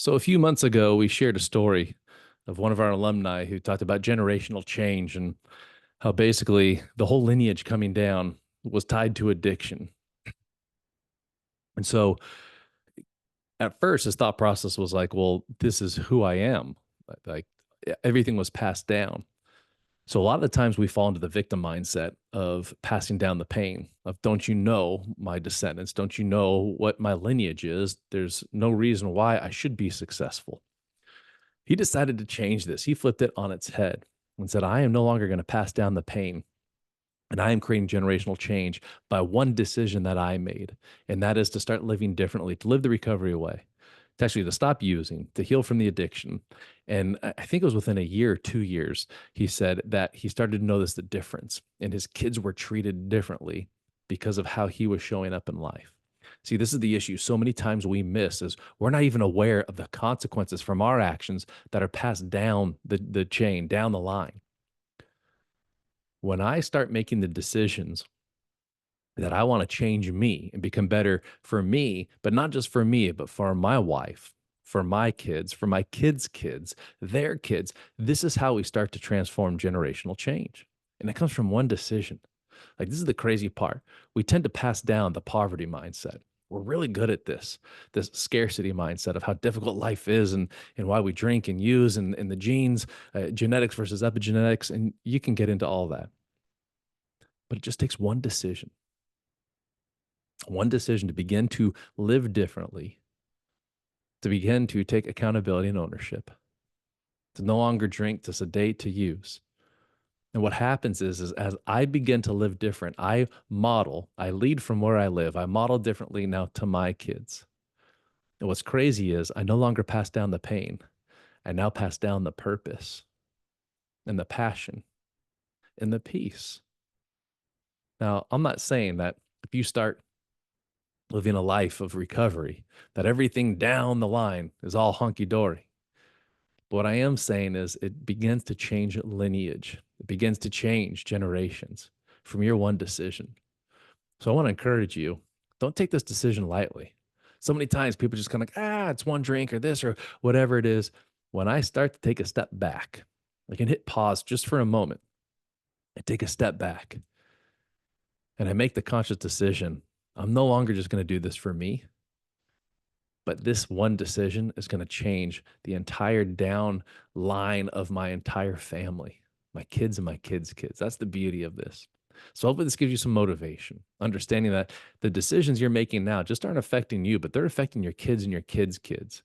So a few months ago, we shared a story of one of our alumni who talked about generational change and how basically the whole lineage coming down was tied to addiction. And so at first, his thought process was like, well, this is who I am. Like everything was passed down. So a lot of the times we fall into the victim mindset of passing down the pain of don't you know my descendants? Don't you know what my lineage is? There's no reason why I should be successful. He decided to change this. He flipped it on its head and said, I am no longer going to pass down the pain. And I am creating generational change by one decision that I made. And that is to start living differently, to live the recovery away, to actually to stop using, to heal from the addiction. And I think it was within a year, 2 years, he said that he started to notice the difference and his kids were treated differently because of how he was showing up in life. See, this is the issue. So many times we miss is we're not even aware of the consequences from our actions that are passed down the chain, down the line. When I start making the decisions that I want to change me and become better for me, but not just for me, but for my wife, for my kids' kids, their kids, this is how we start to transform generational change. And it comes from one decision. Like, this is the crazy part. We tend to pass down the poverty mindset. We're really good at this scarcity mindset of how difficult life is and why we drink and use and the genes, genetics versus epigenetics. And you can get into all that. But it just takes one decision to begin to live differently, to begin to take accountability and ownership, to no longer drink, to sedate, to use. And what happens is as I begin to live different, I lead from where I live. I model differently now to my kids. And what's crazy is I no longer pass down the pain. I now pass down the purpose and the passion and the peace. Now, I'm not saying that if you start living a life of recovery, that everything down the line is all hunky dory. But what I am saying is it begins to change lineage. It begins to change generations from your one decision. So I want to encourage you, don't take this decision lightly. So many times people just kind of like, it's one drink or this or whatever it is. When I start to take a step back, I can hit pause just for a moment and take a step back. And I make the conscious decision. I'm no longer just going to do this for me, but this one decision is going to change the entire down line of my entire family, my kids and my kids' kids. That's the beauty of this. So hopefully this gives you some motivation, understanding that the decisions you're making now just aren't affecting you, but they're affecting your kids and your kids' kids.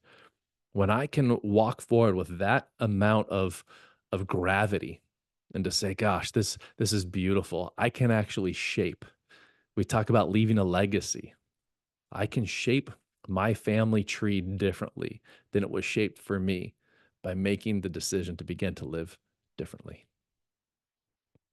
When I can walk forward with that amount of gravity and to say, gosh, this is beautiful. I can actually shape. We talk about leaving a legacy. I can shape my family tree differently than it was shaped for me by making the decision to begin to live differently.